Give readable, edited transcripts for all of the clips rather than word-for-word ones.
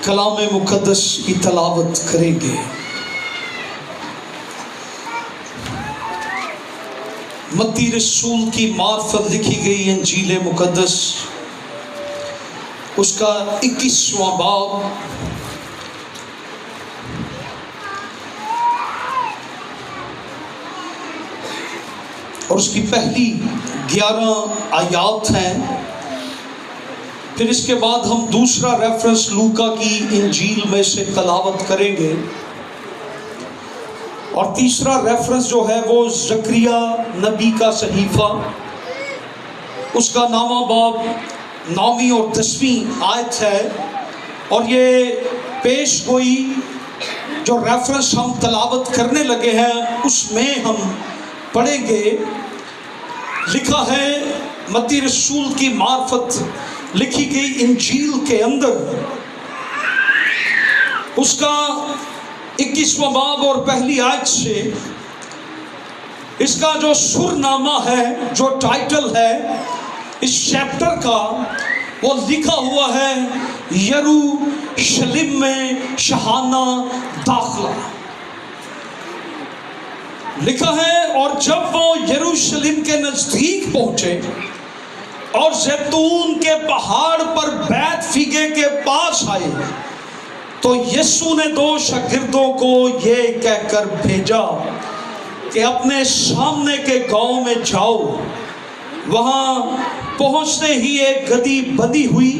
کلام مقدس کی تلاوت کریں گے۔ متی رسول کی معرفت لکھی گئی انجیل مقدس، اس کا 21واں باب، اور اس کی پہلی 11 آیات ہیں۔ پھر اس کے بعد ہم دوسرا ریفرنس لوکا کی انجیل میں سے تلاوت کریں گے، اور تیسرا ریفرنس جو ہے وہ زکریا نبی کا صحیفہ، اس کا 9واں باب 9ویں اور 10ویں آیت ہے۔ اور یہ پیش گوئی جو ریفرنس ہم تلاوت کرنے لگے ہیں اس میں ہم پڑھیں گے۔ لکھا ہے متی رسول کی معرفت لکھی گئی انجیل کے اندر، اس کا 21واں باب اور پہلی آیت سے، اس کا جو سرنامہ ہے، جو ٹائٹل ہے اس چیپٹر کا، وہ لکھا ہوا ہے یروشلم میں شاہانہ داخلہ۔ لکھا ہے اور جب وہ یروشلم کے نزدیک پہنچے اور زیتون کے پہاڑ پر بیت فگے کے پاس آئے، تو یسوع نے 2 شاگردوں کو یہ کہہ کر بھیجا کہ اپنے سامنے کے گاؤں میں جاؤ، وہاں پہنچتے ہی ایک گدھی بندھی ہوئی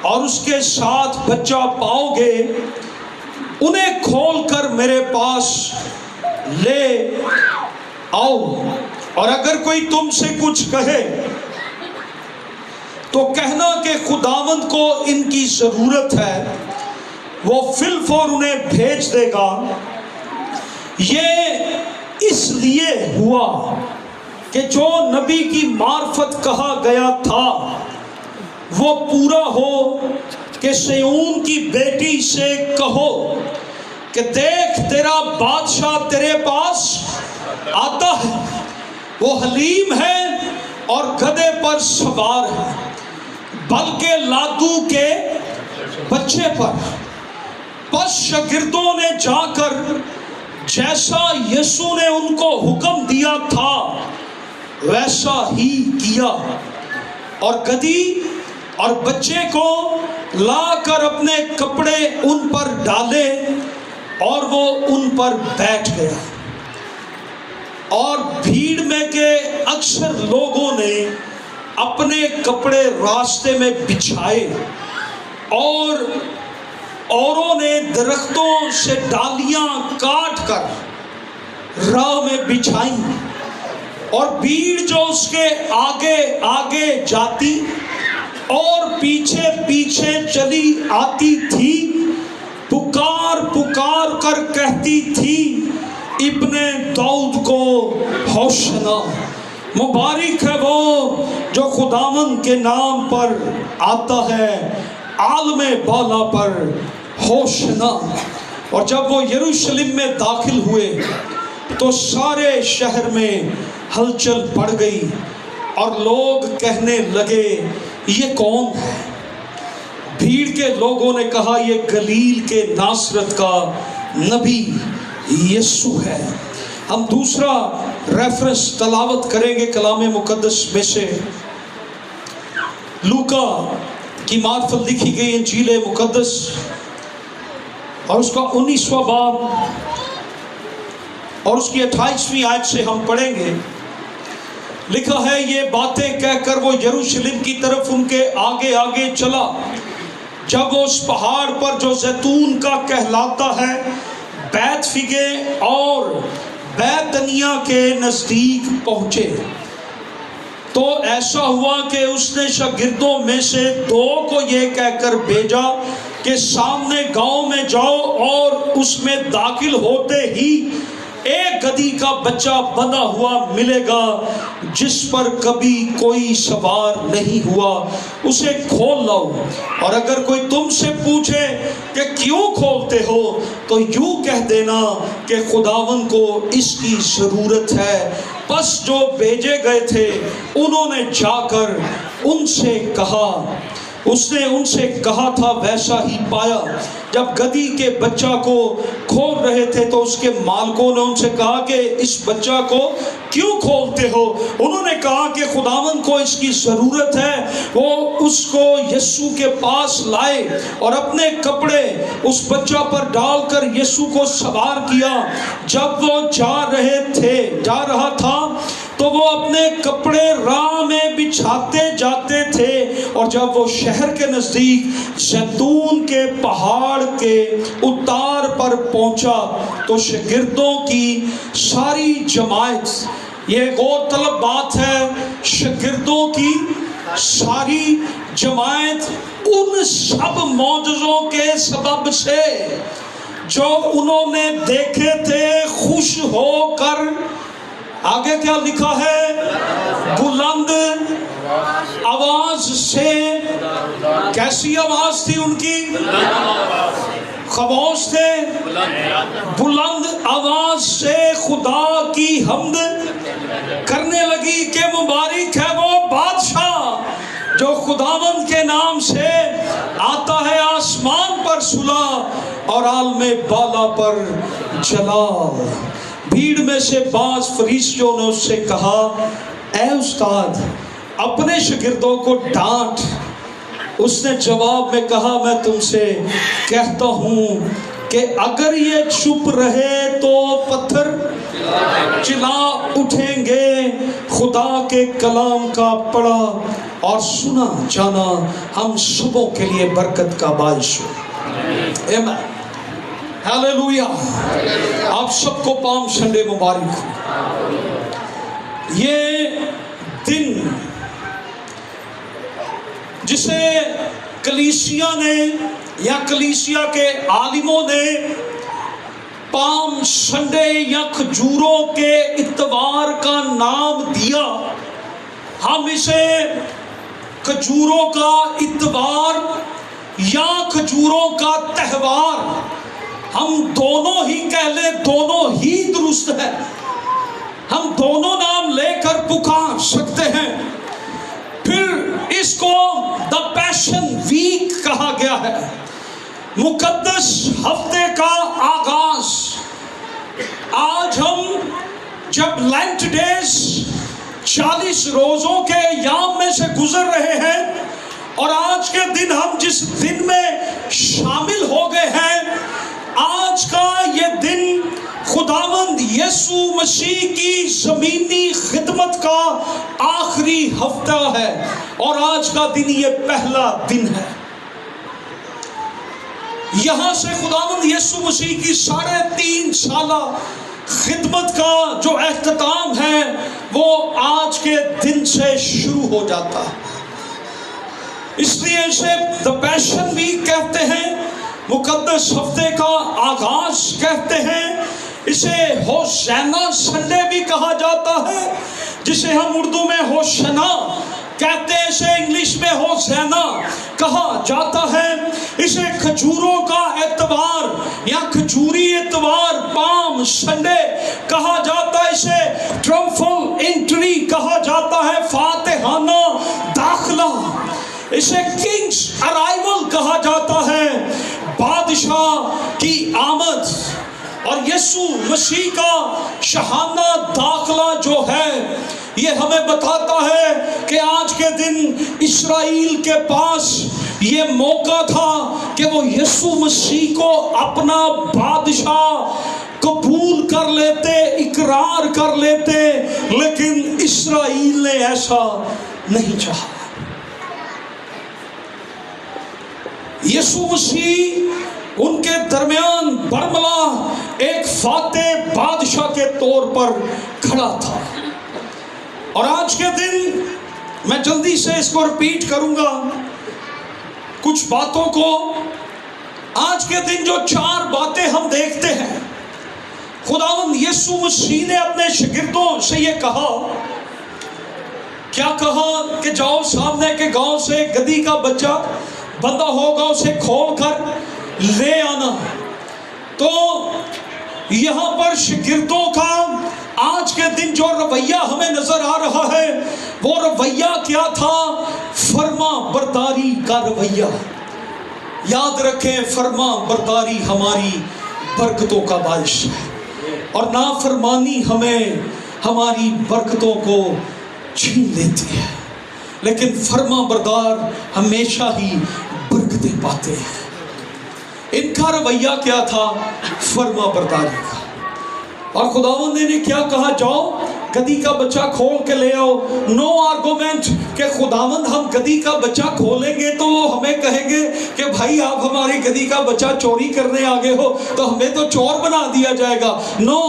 اور اس کے ساتھ بچہ پاؤ گے، انہیں کھول کر میرے پاس لے آؤ، اور اگر کوئی تم سے کچھ کہے تو کہنا کہ خداوند کو ان کی ضرورت ہے، وہ فی الفور انہیں بھیج دے گا۔ یہ اس لیے ہوا کہ جو نبی کی معرفت کہا گیا تھا وہ پورا ہو کہ صیون کی بیٹی سے کہو کہ دیکھ تیرا بادشاہ تیرے پاس آتا ہے، وہ حلیم ہے اور گدھے پر سوار ہے، بلکہ لادو کے بچے پر۔ پس شاگردوں نے جا کر جیسا یسوع نے ان کو حکم دیا تھا ویسا ہی کیا، اور گدھی اور بچے کو لا کر اپنے کپڑے ان پر ڈالے اور وہ ان پر بیٹھ گیا۔ اور بھیڑ میں کے اکثر لوگوں نے اپنے کپڑے راستے میں بچھائے، اور اوروں نے درختوں سے ڈالیاں کاٹ کر راہ میں بچھائیں، اور بھیڑ جو اس کے آگے آگے جاتی اور پیچھے پیچھے چلی آتی تھی، پکار پکار کر کہتی تھی، ابن داؤد کو ہوشنا، مبارک ہے وہ جو خداوند کے نام پر آتا ہے، عالم بالا پر ہوشنا۔ اور جب وہ یروشلم میں داخل ہوئے تو سارے شہر میں ہلچل پڑ گئی، اور لوگ کہنے لگے یہ کون ہے؟ بھیڑ کے لوگوں نے کہا یہ گلیل کے ناصرت کا نبی یسوع ہے۔ ہم دوسرا ریفرنس تلاوت کریں گے کلام مقدس میں سے، لوکا کی معرفت لکھی گئی انجیل مقدس، اور اس کا 19واں باب اور اس کی 28ویں آیت سے ہم پڑھیں گے۔ لکھا ہے یہ باتیں کہہ کر وہ یروشلم کی طرف ان کے آگے آگے چلا۔ جب وہ اس پہاڑ پر جو زیتون کا کہلاتا ہے بیت فگے اور بیتنیا کے نزدیک پہنچے، تو ایسا ہوا کہ اس نے شاگردوں میں سے 2 کو یہ کہہ کر بھیجا کہ سامنے گاؤں میں جاؤ، اور اس میں داخل ہوتے ہی ایک گدھی کا بچہ بندھا ہوا ملے گا جس پر کبھی کوئی سوار نہیں ہوا، اسے کھول لاؤ، اور اگر کوئی تم سے پوچھے کہ کیوں کھولتے ہو تو یوں کہہ دینا کہ خداوند کو اس کی ضرورت ہے۔ پس جو بھیجے گئے تھے انہوں نے جا کر ان سے کہا اس نے ان سے کہا تھا ویسا ہی پایا۔ جب گدھی کے بچہ کو کھول رہے تھے تو اس کے مالکوں نے ان سے کہا کہ اس بچہ کو کیوں کھولتے ہو؟ انہوں نے کہا کہ خداوند کو اس کی ضرورت ہے۔ وہ اس کو یسوع کے پاس لائے اور اپنے کپڑے اس بچہ پر ڈال کر یسوع کو سوار کیا۔ جب وہ جا رہا تھا تو وہ اپنے کپڑے راہ میں بچھاتے جاتے تھے، اور جب وہ شہر کے نزدیک زیتون کے پہاڑ کے اتار پر پہنچا تو شاگردوں کی ساری جماعت، یہ غور طلب بات ہے، شاگردوں کی ساری جماعت ان سب معجزوں کے سبب سے جو انہوں نے دیکھے تھے خوش ہو کر، آگے کیا لکھا ہے، بلند آواز سے، کیسی آواز تھی ان کی؟ خاموش تھے، بلند آواز سے خدا کی حمد کرنے لگی کہ مبارک ہے وہ بادشاہ جو خداوند کے نام سے آتا ہے، آسمان پر صلح اور عالم بالا پر جلال۔ بھیڑ میں سے بعض فریسیوں نے اس سے کہا، اے استاد اپنے شاگردوں کو ڈانٹ۔ اس نے جواب میں کہا، میں تم سے کہتا ہوں کہ اگر یہ چپ رہے تو پتھر چلا اٹھیں گے۔ خدا کے کلام کا پڑھا اور سنا جانا ہم سبوں کے لیے برکت کا باعث ہو۔ آمین، ہاللویا۔ آپ سب کو پام سنڈے مبارک ہو۔ یہ دن جسے کلیسیا نے یا کلیسیا کے عالموں نے پام سنڈے یا کھجوروں کے اتوار کا نام دیا، ہم اسے کھجوروں کا اتوار یا کھجوروں کا تہوار، ہم دونوں ہی کہہ لیں، دونوں ہی درست ہے، ہم دونوں نام لے کر پکار سکتے ہیں۔ پھر اس کو دا پیشن ویک کہا گیا ہے، مقدس ہفتے کا آغاز۔ آج ہم جب لینٹ ڈیز 40 روزوں کے ایام میں سے گزر رہے ہیں، اور آج کے دن ہم جس دن میں شامل ہو گئے ہیں، آج کا یہ دن خداوند یسوع مسیح کی زمینی خدمت کا آخری ہفتہ ہے، اور آج کا دن یہ پہلا دن ہے۔ یہاں سے خداوند یسوع مسیح کی 3.5 سالہ خدمت کا جو اختتام ہے وہ آج کے دن سے شروع ہو جاتا ہے۔ اس لیے اسے دا پیشن ویک کہتے ہیں، مقدس ہفتے کا آغاز کہتے ہیں، اسے ہوسینا سنڈے بھی کہا جاتا ہے، جسے ہم اردو میں ہوشنا کہتے ہیں، اسے انگلش میں ہوسینا کہا جاتا ہے۔ اسے کھجوروں کا اتوار یا کھجوری اتوار، پام سنڈے کہا جاتا ہے، اسے ٹرمفل انٹری کہا جاتا ہے، فاتحانہ داخلہ، اسے کنگز ارائیول کہا جاتا ہے، بادشاہ کی آمد۔ اور یسوع مسیح کا شاہانہ داخلہ جو ہے یہ ہمیں بتاتا ہے کہ آج کے دن اسرائیل کے پاس یہ موقع تھا کہ وہ یسوع مسیح کو اپنا بادشاہ قبول کر لیتے، اقرار کر لیتے، لیکن اسرائیل نے ایسا نہیں چاہا۔ یسوع مسیح ان کے درمیان برملا ایک فاتح بادشاہ کے طور پر کھڑا تھا۔ اور آج کے دن میں جلدی سے اس کو ریپیٹ کروں گا کچھ باتوں کو۔ آج کے دن جو 4 باتیں ہم دیکھتے ہیں، خداوند یسوع مسیح نے اپنے شاگردوں سے یہ کہا، کیا کہا کہ جاؤ سامنے کے گاؤں سے گدھی کا بچہ بندہ ہوگا، اسے کھول کر لے آنا۔ تو یہاں پر شاگردوں کا آج کے دن جو رویہ ہمیں نظر آ رہا ہے وہ رویہ کیا تھا؟ فرما برداری کا رویہ. یاد رکھیں فرما برداری ہماری برکتوں کا باعث ہے اور نافرمانی ہمیں ہماری برکتوں کو چھین لیتی ہے، لیکن فرما بردار ہمیشہ ہی برکتیں پاتے ہیں. ان کا رویہ کیا تھا؟ فرما برداری کا. اور خداوند نے کیا کہا؟ جاؤ گدھی کا بچہ کھول کے لے آؤ. نو آرگومنٹ کہ خداوند ہم گدھی کا بچہ کھولیں گے تو وہ ہمیں کہیں گے کہ بھائی آپ ہماری گدھی کا بچہ چوری کرنے آگے ہو تو ہمیں تو چور بنا دیا جائے گا. نو،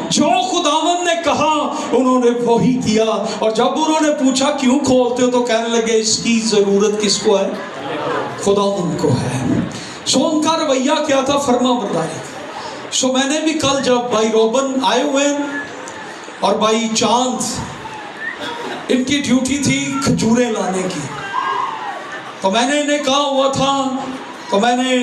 جو خداوند نے کہا انہوں نے وہی کیا. اور جب انہوں نے پوچھا کیوں کھولتے ہو تو کہنے لگے اس کی ضرورت کس کو ہے؟ خداوند کو ہے. سو ان کا رویہ کیا تھا؟ فرما برداری. سو میں نے بھی کل جب بھائی روبن آئے ہوئے اور بھائی چاند ان کی ڈیوٹی تھی کھجوریں لانے کی، تو میں نے انہیں کہا ہوا تھا، تو میں نے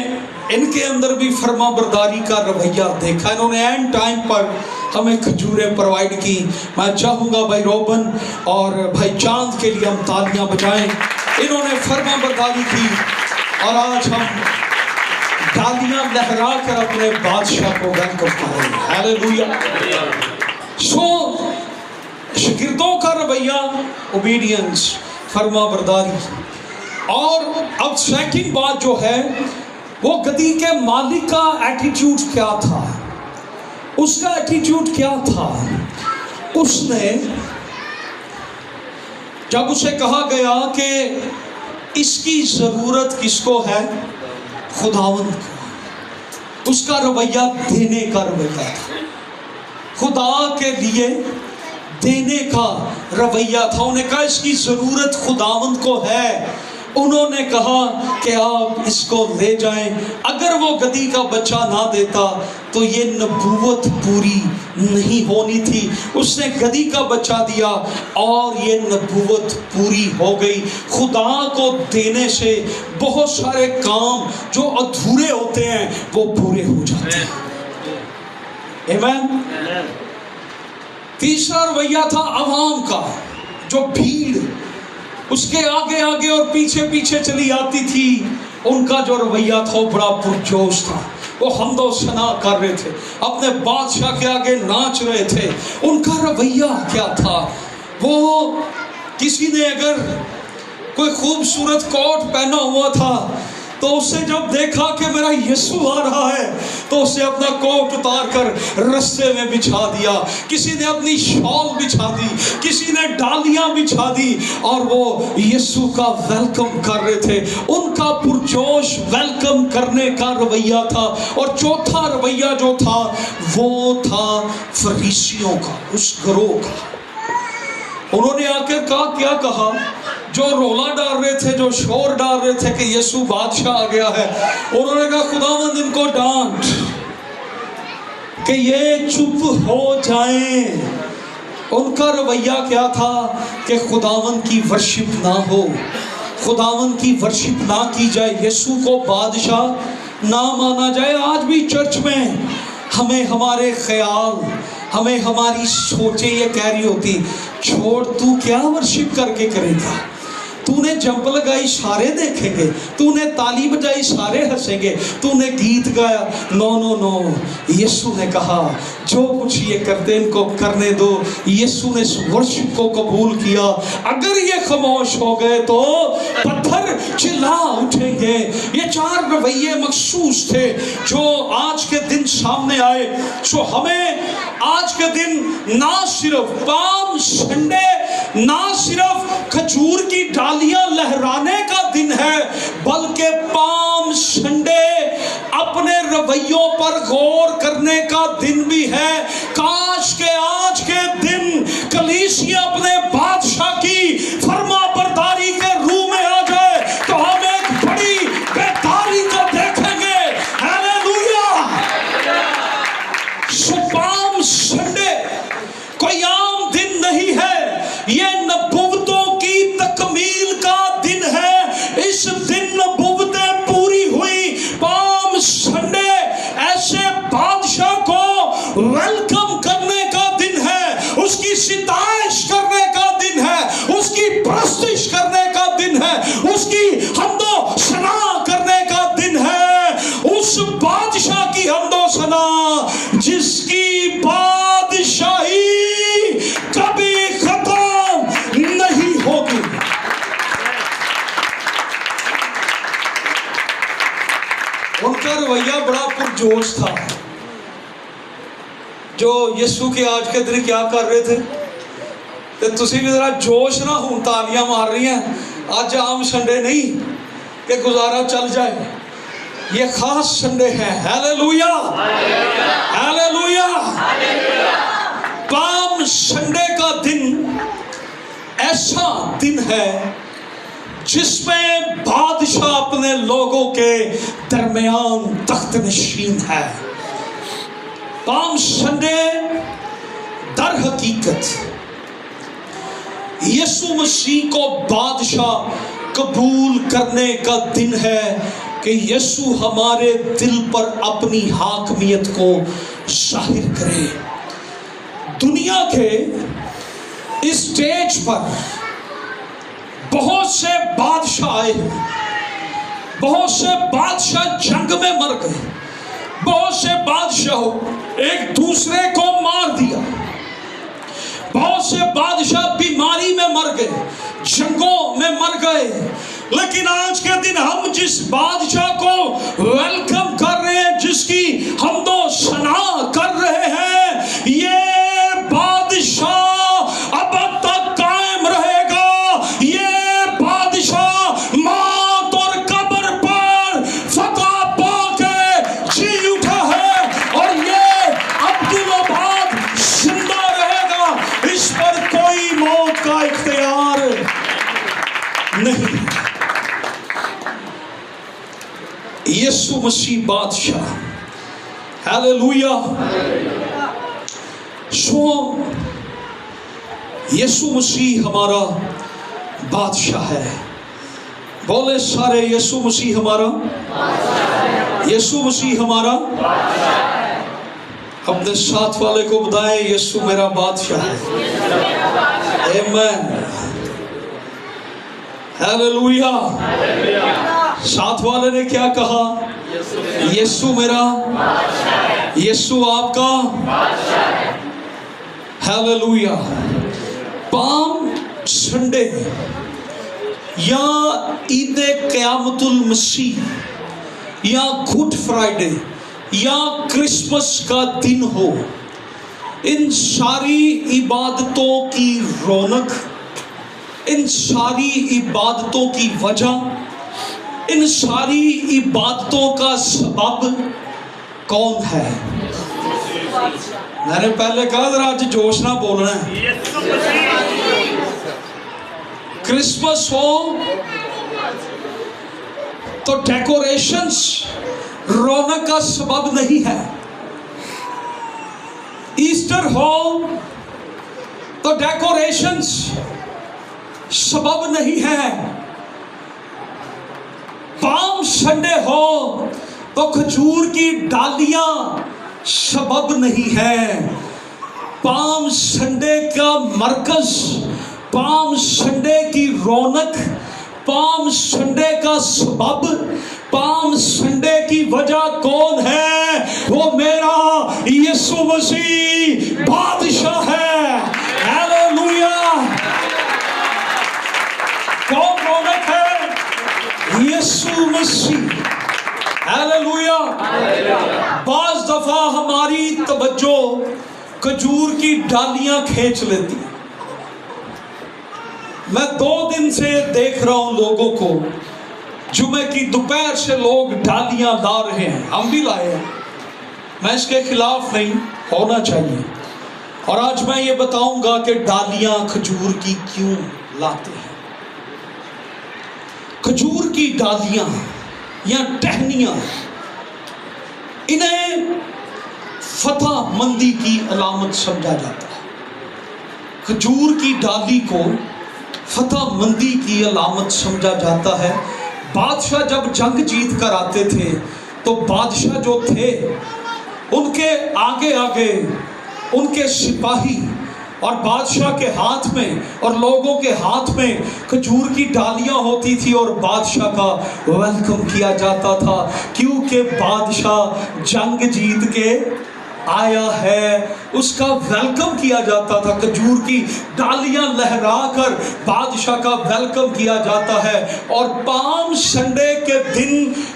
ان کے اندر بھی فرما برداری کا رویہ دیکھا. انہوں نے اینڈ ٹائم پر ہمیں کھجوریں پرووائڈ کی. میں چاہوں گا بھائی روبن اور بھائی چاند کے لیے ہم تالیاں بجائیں. انہوں نے فرما برداری کی اور آج ہم تالیاں لہرا کر اپنے بادشاہ کو ویلکم کریں. ہیلیلویا. سو شاگردوں کا رویہ اوبیڈینس، فرما برداری. اور اب سیکنڈ بات جو ہے وہ گدھی کے مالک کا ایٹیٹیوڈ کیا تھا؟ اس کا ایٹیٹیوڈ کیا تھا؟ اس نے جب اسے کہا گیا کہ اس کی ضرورت کس کو ہے؟ خداوند کو، اس کا رویہ دینے کا رویہ تھا. خدا کے لیے دینے کا رویہ تھا. انہوں نے کہا اس کی ضرورت خداوند کو ہے. انہوں نے کہا کہ آپ اس کو لے جائیں. اگر وہ گدھی کا بچہ نہ دیتا تو یہ نبوت پوری نہیں ہونی تھی. اس نے گدھی کا بچہ دیا اور یہ نبوت پوری ہو گئی. خدا کو دینے سے بہت سارے کام جو ادھورے ہوتے ہیں وہ پورے ہو جاتے ہیں. آمین. تیسرا رویہ تھا عوام کا. جو بھیڑ اس کے آگے آگے اور پیچھے پیچھے چلی آتی تھی، ان کا جو رویہ تھا وہ بڑا پرجوش تھا. وہ حمد و ثنا کر رہے تھے، اپنے بادشاہ کے آگے ناچ رہے تھے. ان کا رویہ کیا تھا؟ وہ کسی نے اگر کوئی خوبصورت کوٹ پہنا ہوا تھا تو اسے جب دیکھا کہ میرا یسوع آ رہا ہے تو اسے اپنا کوٹ اتار کر رستے میں بچھا دیا. کسی نے اپنی شال بچھا دی، کسی نے ڈالیاں بچھا دی اور وہ یسوع کا ویلکم کر رہے تھے. ان کا پرجوش ویلکم کرنے کا رویہ تھا. اور چوتھا رویہ جو تھا وہ تھا فریسیوں کا، اس گروہ کا. انہوں نے آ کر کیا کہا؟ جو رولا ڈال رہے تھے، جو شور ڈال رہے تھے کہ یسوع بادشاہ آ گیا ہے، انہوں نے کہا خداوند ان کو ڈانٹ کہ یہ چپ ہو جائیں. ان کا رویہ کیا تھا کہ خداوند کی ورشپ نہ ہو، خداوند کی ورشپ نہ کی جائے، یسوع کو بادشاہ نہ مانا جائے. آج بھی چرچ میں ہمیں ہمارے خیال، ہمیں ہماری سوچیں یہ کہہ رہی ہوتی چھوڑ تو کیا ورشپ کر کے کرے گا، تو نے جمپ لگائی سارے دیکھیں گے، تو نے تالی بجائی سارے ہنسیں گے، تو نے گیت گایا. نو نو نو. یسوع نے کہا جو کچھ یہ کرتے ان کو کرنے دو. یسوع نے اس ورشپ کو قبول کیا. اگر یہ خاموش ہو گئے تو پتھر چلا اٹھیں گے. یہ 4 رویے مخصوص تھے جو آج کے دن سامنے آئے. سو ہمیں آج کے دن نہ صرف پام سنڈے، نہ صرف کھجور کی ڈالیاں لہرانے کا دن ہے، بلکہ پام سنڈے اپنے رویوں پر غور کرنے کا دن بھی ہے. کاش کہ آج کے دن کلیسیا اپنے بادشاہ کی فرما برداری کے روح میں آ جائے تو ہم ایک بڑی بیداری کو دیکھیں گے. ہیلیلویا. پام سنڈے کوئی عام دن نہیں ہے، یہ نبوتوں کی تکمیل کا دن ہے. اس دن نبوتیں پوری ہوئی. پام سنڈے ایسے بادشاہ کو ویلکم کرنے کا دن ہے ان کا رویہ بڑا پرجوش تھا. جو یسو کے آج کے دن کیا کر رہے تھے تے تسی بھی ذرا جوش نہ ہوں تالیاں مار رہی ہیں. آج عام سنڈے نہیں کہ گزارا چل جائے، یہ خاص سنڈے ہے. Hallelujah hallelujah. پام سنڈے کا دن ایسا دن ہے جس میں بادشاہ اپنے لوگوں کے درمیان تخت نشین ہے. پام سنڈے در حقیقت یسوع مسیح کو بادشاہ قبول کرنے کا دن ہے کہ یسوع ہمارے دل پر اپنی حاکمیت کو ظاہر کرے. دنیا کے اسٹیج پر بہت سے بادشاہ آئے، بہت سے بادشاہ جنگ میں مر گئے، بہت سے بادشاہ ایک دوسرے کو مار دیا، بہت سے بادشاہ بیماری میں مر گئے، جنگوں میں مر گئے. لیکن آج کے دن ہم جس بادشاہ کو ویلکم کر رہے ہیں، جس کی حمد و ثنا کر رہے ہیں، یہ بادشاہ اب تک قائم رہے گا. یہ بادشاہ موت اور قبر پر فتح پا کے جی اٹھا ہے، اور یہ اب دنوں بعد زندہ رہے گا. اس پر کوئی موت کا اختیار نہیں. یسوع مسیح بادشاہ. ہیلیلویا. سو یسوع مسیح ہمارا بادشاہ ہے. بولے سارے یسوع مسیح ہمارا، یسوع مسیح ہمارا. اپنے ساتھ والے کو بتائیں یسوع میرا بادشاہ ہے. آمین. ہیلیلویا. ساتھ والے نے کیا کہا؟ یسوع میرا، یسوع آپ کا. ہیلیلویا. پام سنڈے یا عید قیامت المسیح یا گڈ فرائیڈے یا کرسمس کا دن ہو، ان ساری عبادتوں کی رونق، ان ساری عبادتوں کی وجہ، ان ساری عبادتوں کا سبب کون ہے؟ میں نے پہلے کہا ذرا آج جوش نہ بولنا ہے. کرسمس ہو تو ڈیکوریشنز رونق کا سبب نہیں ہے. ایسٹر ہو تو ڈیکوریشنز سبب نہیں ہے. پام سنڈے ہو تو کھجور کی ڈالیاں سبب نہیں ہے. پام سنڈے کا مرکز، پام سنڈے کی رونق، پام سنڈے کا سبب، پام سنڈے کی وجہ کون ہے؟ وہ میرا یسوع مسیح بادشاہ ہے. ہیلیلویا. کون رونق ہے؟ یسوع مسیح. ہیلیلویا. بعض دفعہ ہماری توجہ کھجور کی ڈالیاں کھینچ لیتی. میں 2 دن سے دیکھ رہا ہوں لوگوں کو، جمعے کی دوپہر سے لوگ ڈالیاں لا رہے ہیں. ہم بھی لائے ہیں، میں اس کے خلاف نہیں، ہونا چاہیے. اور آج میں یہ بتاؤں گا کہ ڈالیاں کھجور کی کیوں لاتے ہیں. کھجور کی ڈالیاں یا ٹہنیاں، انہیں فتح مندی کی علامت سمجھا جاتا ہے. کھجور کی ڈالی کو فتح مندی کی علامت سمجھا جاتا ہے. بادشاہ جب جنگ جیت کر آتے تھے تو بادشاہ جو تھے ان کے آگے آگے ان کے سپاہی اور بادشاہ کے ہاتھ میں اور لوگوں کے ہاتھ میں کھجور کی ڈالیاں ہوتی تھی اور بادشاہ کا ویلکم کیا جاتا تھا، کیونکہ بادشاہ جنگ جیت کے آیا ہے. اس کا ویلکم کیا جاتا تھا. کھجور کی ڈالیاں لہرا کر بادشاہ کا ویلکم کیا جاتا ہے. اور پام سنڈے کے دن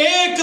1,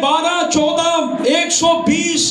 12, 14, 120,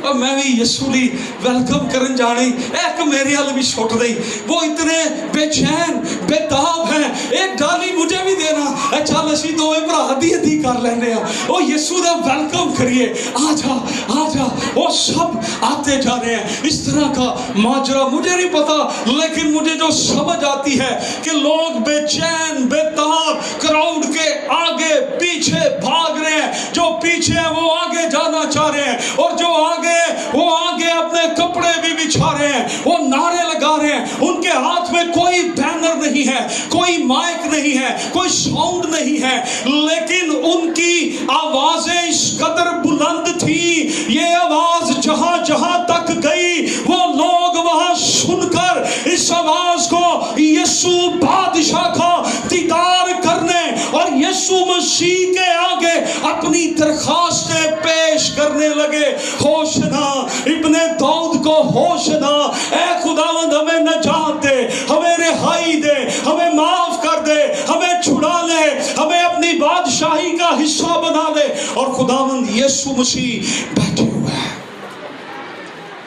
اور میں بھی یسو لی ویلکم کرن جانے ایک میرے حال بھی چھوٹ دئی وہ اتنے بے چین بے تاب ہیں ایک ڈالی مجھے بھی دینا چل اسی دوویں بھرا ہدی کر لینے وہ یسو دا ویلکم کریے آ جا وہ سب آتے جا رہے ہیں اس طرح کا ماجرا مجھے نہیں پتا لیکن مجھے جو سمجھ آتی ہے کہ لوگ بے چین بے تاب کراؤڈ کے آگے پیچھے بھاگ رہے ہیں جو پیچھے ہیں وہ آگے جانا چاہ رہے ہیں اور جو آگے وہ آگے اپنے کپڑے بھی بچھا رہے ہیں وہ نعرے لگا رہے ہیں ان کے ہاتھ میں کوئی بینر نہیں ہے کوئی مائک نہیں ہے کوئی ساؤنڈ نہیں ہے لیکن ان کی آوازیں اس قدر بلند تھی یہ آواز جہاں جہاں تک گئی وہ لوگ وہاں سن کر اس آواز کو یسوع بادشاہ کا دیدار کرنے اور یسوع مسیح کے آگے اپنی درخواستیں پیش کرنے لگے ہوشنا ابن داؤد کو ہوشنا اے خداوند ہمیں نجات دے ہمیں رہائی دے ہمیں معاف کر دے ہمیں چھڑا لے ہمیں اپنی بادشاہی کا حصہ بنا لے اور خداوند یسوع مسیح بیٹھے ہوئے ہیں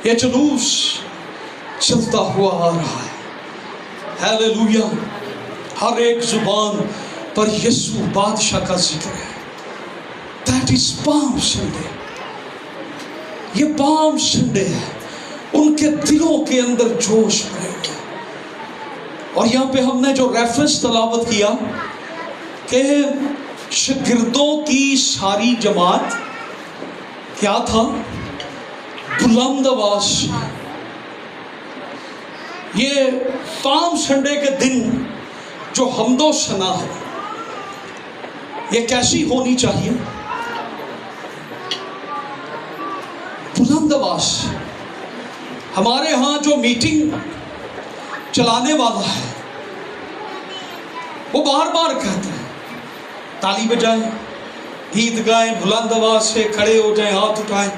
یہ جلوس چلتا ہوا آ رہا ہے ہیلیلویا ہر ایک زبان پر یسوع بادشاہ کا ذکر ہے That is Palm Sunday یہ پام سنڈے ہے ان کے دلوں کے اندر جوش بھرے ہوئے اور یہاں پہ ہم نے جو ریفرنس تلاوت کیا کہ شاگردوں کی ساری جماعت کیا تھا بلند آواز یہ پام سنڈے کے دن جو حمد و ثنا ہے یہ کیسی ہونی چاہیے بلند آواز ہمارے ہاں جو میٹنگ چلانے والا ہے وہ بار بار کہتا ہے تالی بجائیں گیت گائیں بلند آواز سے کھڑے ہو جائیں ہاتھ اٹھائیں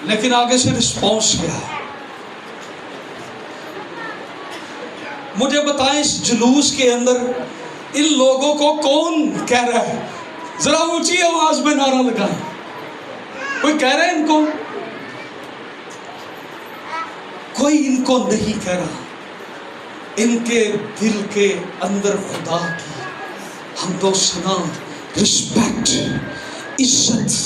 لیکن آگے سے رسپانس کیا ہے مجھے بتائیں اس جلوس کے اندر ان لوگوں کو کون کہہ رہا ہے ذرا اونچی آواز میں نعرہ لگائیں کوئی کہہ رہا ہے ان کو کوئی ان کو نہیں کہہ رہا ان کے دل کے اندر خدا کی حمد و ثنا رسپیکٹ عزت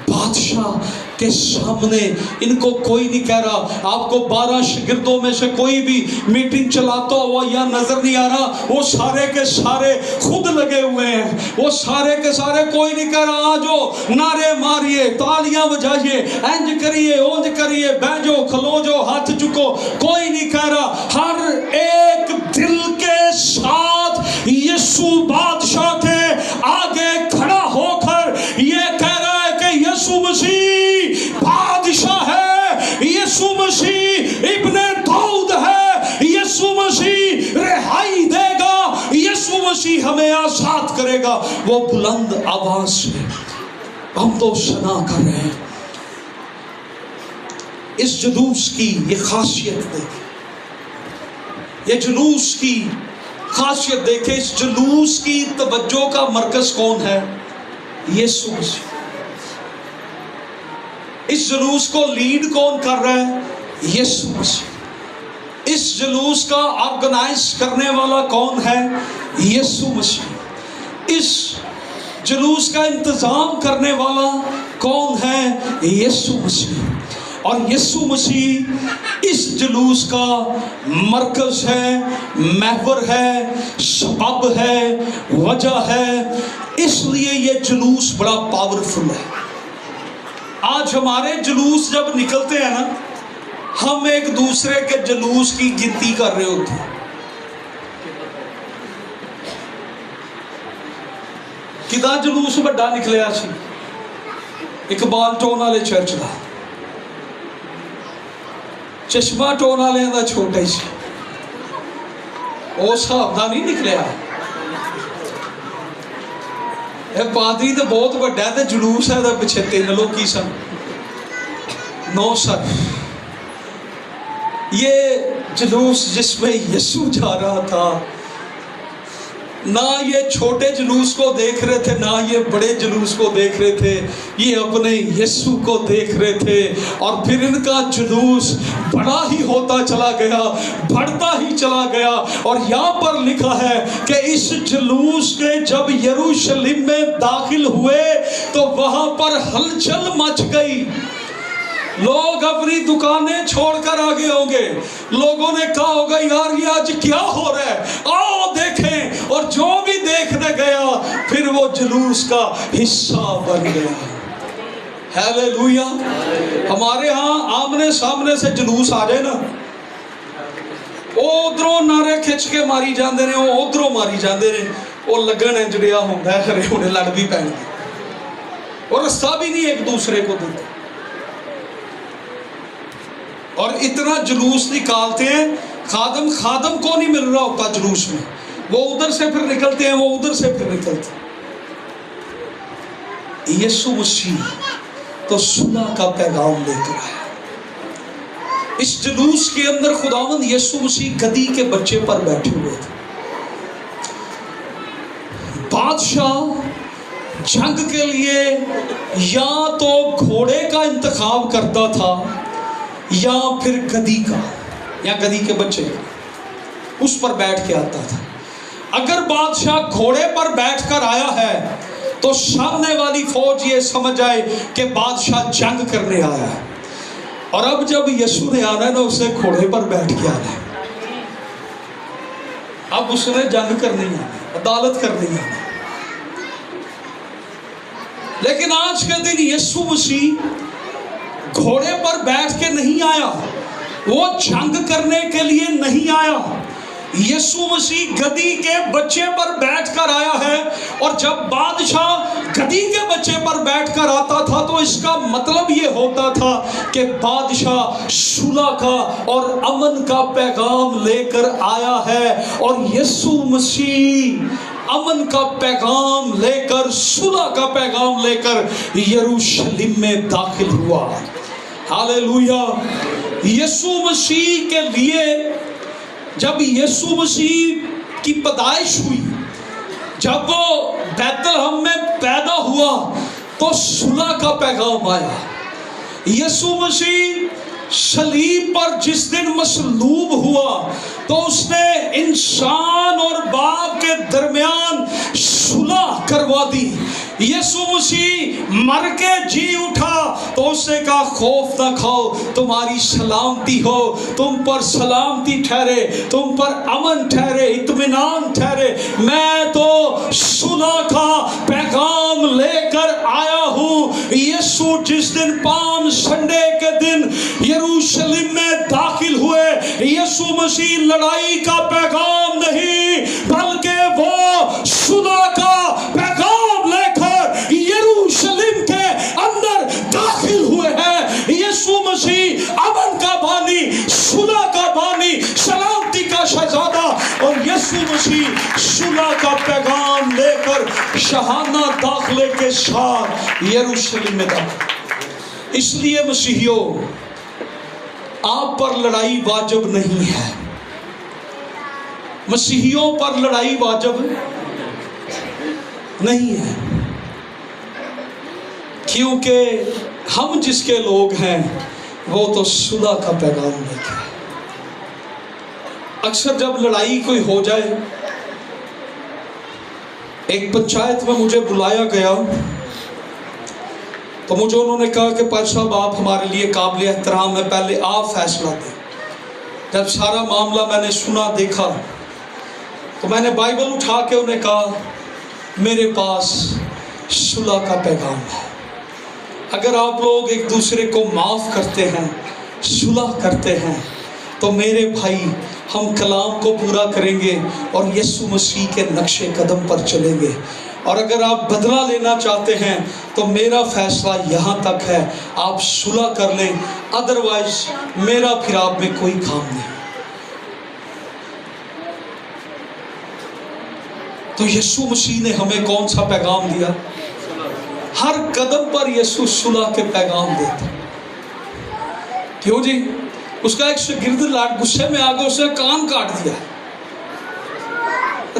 بادشاہ کے سامنے ان کو کوئی نہیں کہہ رہا آپ کو 12 شاگردوں میں سے کوئی بھی میٹنگ چلاتا ہوا یا نظر نہیں آ رہا وہ سارے کے سارے خود لگے ہوئے ہیں وہ سارے کے سارے کوئی نہیں کہہ رہا آجو نعرے ماریے تالیاں بجائیے انج کریے اونج کریے بیجو کھلو جو ہاتھ چکو کوئی نہیں کہہ رہا ہر ایک دل کے ساتھ یسوع بادشاہ کے آگے کھڑا ہو کر یہ کہہ رہا ہے کہ یسوع مسیح بادشاہ ہے یسوع مسیح ابن داؤد ہے یسوع مسیح رہائی دے گا یسوع مسیح ہمیں آزاد کرے گا وہ بلند آواز سے حمد و ثنا کر رہے ہیں اس جلوس کی یہ خاصیت دیکھیں یہ جلوس کی خاصیت دیکھیں اس جلوس کی توجہ کا مرکز کون ہے یسوع مسیح اس جلوس کو لیڈ کون کر رہا ہے یسوع مسیح اس جلوس کا آرگنائز کرنے والا کون ہے یسوع مسیح اس جلوس کا انتظام کرنے والا کون ہے یسوع مسیح اور یسوع مسیح اس جلوس کا مرکز ہے محور ہے سبب ہے وجہ ہے اس لیے یہ جلوس بڑا پاورفل ہے آج ہمارے جلوس جب نکلتے ہیں نا ہم ایک دوسرے کے جلوس کی گنتی کر رہے ہوتے ہیں کدا جلوس بڑا نکلیا سی اقبال ٹون والے چرچ کا چشمہ ٹون والے کا چھوٹا ہی سی اس حساب کا نہیں نکلیا پادری تو بہت بڑا ہے جلوس ہے پچھے 3 لوگ کی سن 9 سر یہ جلوس جس میں یسوع جا رہا تھا نہ یہ چھوٹے جلوس کو دیکھ رہے تھے، نہ یہ بڑے جلوس کو دیکھ رہے تھے، یہ اپنے یسوع کو دیکھ رہے تھے۔ اور پھر ان کا جلوس بڑا ہی ہوتا چلا گیا، بڑھتا ہی چلا گیا۔ اور یہاں پر لکھا ہے کہ اس جلوس کے جب یروشلم میں داخل ہوئے تو وہاں پر ہلچل مچ گئی۔ لوگ اپنی دکانیں چھوڑ کر آگے ہوں گے، لوگوں نے کہا ہوگا یار یہ آج کیا ہو رہا ہے، آؤ دیکھیں۔ اور جو بھی دیکھنے گیا پھر وہ جلوس کا حصہ بن گیا۔ ہیلیلویا۔ ہمارے ہاں آمنے سامنے سے جلوس آ جائے نا، وہ ادھروں نعرے کھچ کے ماری جاندے نے، وہ ادھروں ماری جاندے نے، وہ لگن جڑیا ہوتا ہے خرے انہیں لڑ بھی پہن اور رستہ بھی نہیں ایک دوسرے کو دیتے، اور اتنا جلوس نکالتے ہیں۔ خادم کو نہیں مل رہا ہوتا جلوس میں، وہ ادھر سے پھر نکلتے ہیں، وہ ادھر سے پھر نکلتے ہیں۔ یسوع مسیح تو صلح کا پیغام لے کر آیا۔ اس جلوس کے اندر خداوند یسوع مسیح گدھی کے بچے پر بیٹھے ہوئے تھے۔ بادشاہ جنگ کے لیے یا تو گھوڑے کا انتخاب کرتا تھا یا پھر گدھی کا، یا گدھی کے بچے کا، اس پر بیٹھ کے آتا تھا۔ اگر بادشاہ گھوڑے پر بیٹھ کر آیا ہے تو سامنے والی فوج یہ سمجھ آئے کہ بادشاہ جنگ کرنے آیا ہے، اور اب جب یسوع نے آنا ہے نا، اسے گھوڑے پر بیٹھ کے آنا ہے۔ اب اس نے جنگ کرنی ہے، عدالت کرنی ہے۔ لیکن آج کے دن یسوع مسیح گھوڑے پر بیٹھ کے نہیں آیا، وہ جنگ کرنے کے لیے نہیں آیا۔ یسوع مسیح گدھی کے بچے پر بیٹھ کر آیا ہے، اور جب بادشاہ گدھی کے بچے پر بیٹھ کر آتا تھا تو اس کا مطلب یہ ہوتا تھا کہ بادشاہ صلح کا اور امن کا پیغام لے کر آیا ہے، اور یسوع مسیح امن کا پیغام لے کر، صلح کا پیغام لے کر یروشلم میں داخل ہوا۔ ہاللیلویا۔ یسوع مسیح کے لیے جب یسوع مسیح کی پیدائش ہوئی، جب وہ بیت لحم میں پیدا ہوا تو صلح کا پیغام آیا۔ یسوع مسیح صلیب پر جس دن مصلوب ہوا تو اس نے انسان اور باپ کے درمیان صلح کروا دی۔ یسوع مسیح مر کے جی اٹھا تو اس نے کہا خوف نہ کھاؤ، تمہاری سلامتی ہو، تم پر سلامتی ٹھہرے، تم پر امن ٹھہرے، اطمینان ٹھہرے۔ میں تو صلح کا پیغام لے کر آیا ہوں۔ یسوع جس دن پام سنڈے کے دن یروشلم میں داخل ہوئے، یسوع مسیح لڑائی کا پیغام نہیں بلکہ وہ صلح کا پیغام لے کر یروشلم کے اندر داخل ہوئے ہیں۔ یسوع مسیح امن کا بانی، صلح کا بانی، سلامتی کا شہزادہ، اور یسوع مسیح صلح کا پیغام لے کر شاہانہ داخلے کے ساتھ یروشلم میں داخل۔ اس لیے مسیحیوں، آپ پر لڑائی واجب نہیں ہے، مسیحیوں پر لڑائی واجب نہیں ہے، کیونکہ ہم جس کے لوگ ہیں وہ تو صلح کا پیغام لے کے۔ اکثر جب لڑائی کوئی ہو جائے، ایک پنچایت میں مجھے بلایا گیا تو مجھے انہوں نے کہا کہ پادری صاحب آپ ہمارے لیے قابل احترام ہے، پہلے آپ فیصلہ دیں۔ جب سارا معاملہ میں نے سنا دیکھا تو میں نے بائبل اٹھا کے انہیں کہا میرے پاس صلح کا پیغام ہے۔ اگر آپ لوگ ایک دوسرے کو معاف کرتے ہیں، صلح کرتے ہیں، تو میرے بھائی ہم کلام کو پورا کریں گے اور یسوع مسیح کے نقش قدم پر چلیں گے۔ اور اگر آپ بدلہ لینا چاہتے ہیں تو میرا فیصلہ یہاں تک ہے، آپ صلح کر لیں، ادروائز میرا پھر آپ میں کوئی کام نہیں۔ تو یسوع مسیح نے ہمیں کون سا پیغام دیا؟ ہر قدم پر یسوع صلح کے پیغام دیتا۔ کیوں جی؟ اس کا ایک شاگرد غصے میں آ گیا، اس نے کان کاٹ دیا،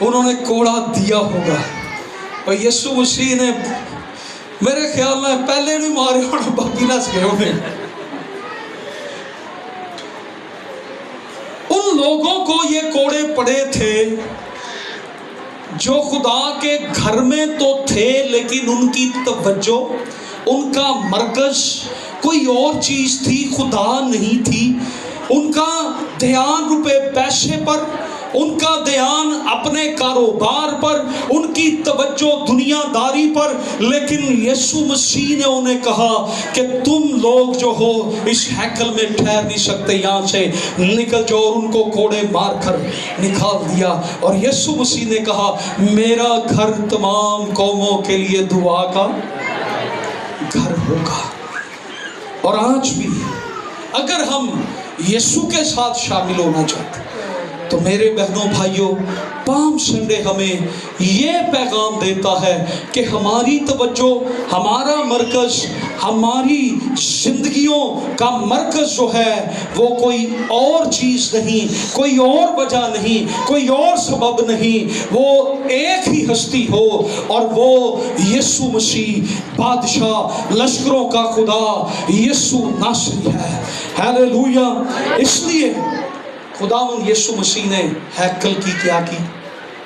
انہوں نے کوڑا دیا ہوگا اور یسوع مسیح نے میرے خیال میں پہلے نہیں مارے ہونے باقی نہ سکے ہونے. ان لوگوں کو یہ کوڑے پڑے تھے جو خدا کے گھر میں تو تھے لیکن ان کی توجہ، ان کا مرکز کوئی اور چیز تھی، خدا نہیں تھی. ان کا دھیان روپے پیسے پر، ان کا دھیان اپنے کاروبار پر، ان کی توجہ دنیا داری پر. لیکن یسوع مسیح نے انہیں کہا کہ تم لوگ جو ہو اس ہیکل میں ٹھہر نہیں سکتے، یہاں سے نکل جاؤ. اور ان کو کوڑے مار کر نکال دیا. اور یسوع مسیح نے کہا میرا گھر تمام قوموں کے لیے دعا کا گھر ہوگا. اور آج بھی اگر ہم یسوع کے ساتھ شامل ہونا چاہتے تو میرے بہنوں بھائیوں، پام سنڈے ہمیں یہ پیغام دیتا ہے کہ ہماری توجہ، ہمارا مرکز، ہماری زندگیوں کا مرکز جو ہے وہ کوئی اور چیز نہیں، کوئی اور وجہ نہیں، کوئی اور سبب نہیں، وہ ایک ہی ہستی ہو اور وہ یسوع مسیح بادشاہ لشکروں کا خدا یسوع ناصری ہے. ہیلیلویا. اس لیے خداوند یسوع مسیح نے ہیکل کی کیا کی؟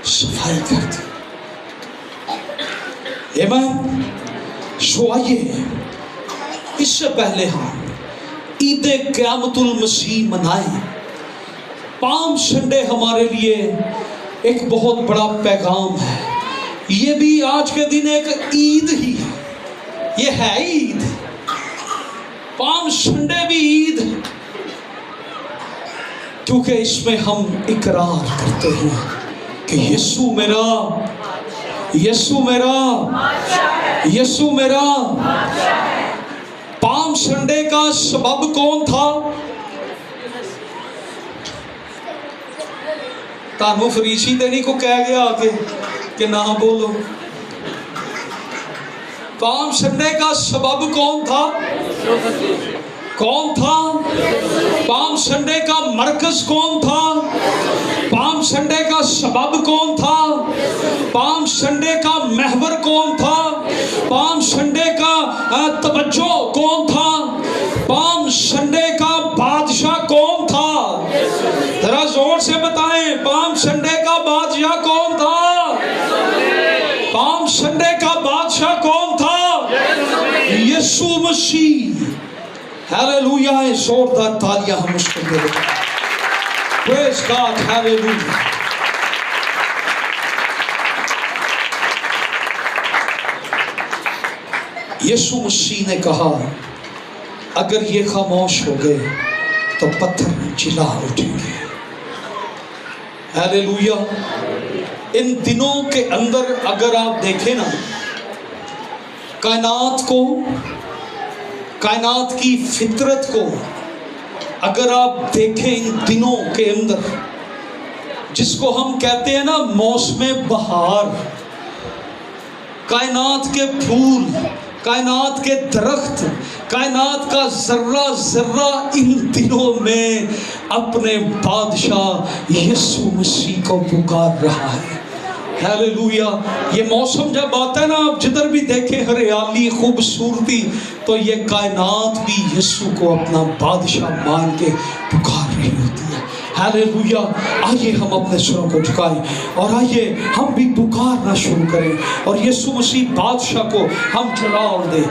صفائی کر دی. آمین. سو آئیے اس سے پہلے ہم عید قیامت المسیح منائیں. پام سنڈے ہمارے لیے ایک بہت بڑا پیغام ہے. یہ بھی آج کے دن ایک عید ہی ہے. یہ ہے عید. پام سنڈے بھی عید ہے کیونکہ اس میں ہم اقرار کرتے ہیں کہ یسوع میرا، یسوع میرا، یسوع میرا. پام سنڈے کا سبب کون تھا؟ تانوں فریسی دینی کو کہہ گیا آگے کہ نہ بولو. پام سنڈے کا سبب کون تھا؟ کون تھا؟ پام سنڈے کا مرکز کون تھا؟ پام سنڈے کا سبب کون تھا؟ پام سنڈے کا محور کون تھا؟ پام سنڈے کا توجہ کون تھا؟ پام سنڈے کا بادشاہ کون تھا؟ ذرا زور سے بتائیں، پام سنڈے کا بادشاہ کون تھا؟ پام سنڈے کا بادشاہ کون تھا؟ یسوع مسیح. ہیلیلویا. زوردار تالیاں ہم اس کو دے دیں. پریز گاڈ. ہیلیلویا. یسوع مسیح نے کہا اگر یہ خاموش ہو گئے تو پتھر جلا اٹھیں گے. ہیلیلویا. ان دنوں کے اندر اگر آپ دیکھیں نا، کائنات کو، کائنات کی فطرت کو اگر آپ دیکھیں ان دنوں کے اندر، جس کو ہم کہتے ہیں نا موسم بہار، کائنات کے پھول، کائنات کے درخت، کائنات کا ذرہ ذرہ ان دنوں میں اپنے بادشاہ یسوع مسیح کو پکار رہا ہے. ہیلیلویا. یہ موسم جب آتا ہے نا، آپ جدھر بھی دیکھیں ہریالی، خوبصورتی، تو یہ کائنات بھی یسوع کو اپنا بادشاہ مان کے پکار رہی ہوتی ہے. ہیلیلویا. آئیے ہم اپنے سروں کو جھکائیں اور آئیے ہم بھی پکارنا شروع کریں اور یسوع مسیح بادشاہ کو ہم جلال دیں.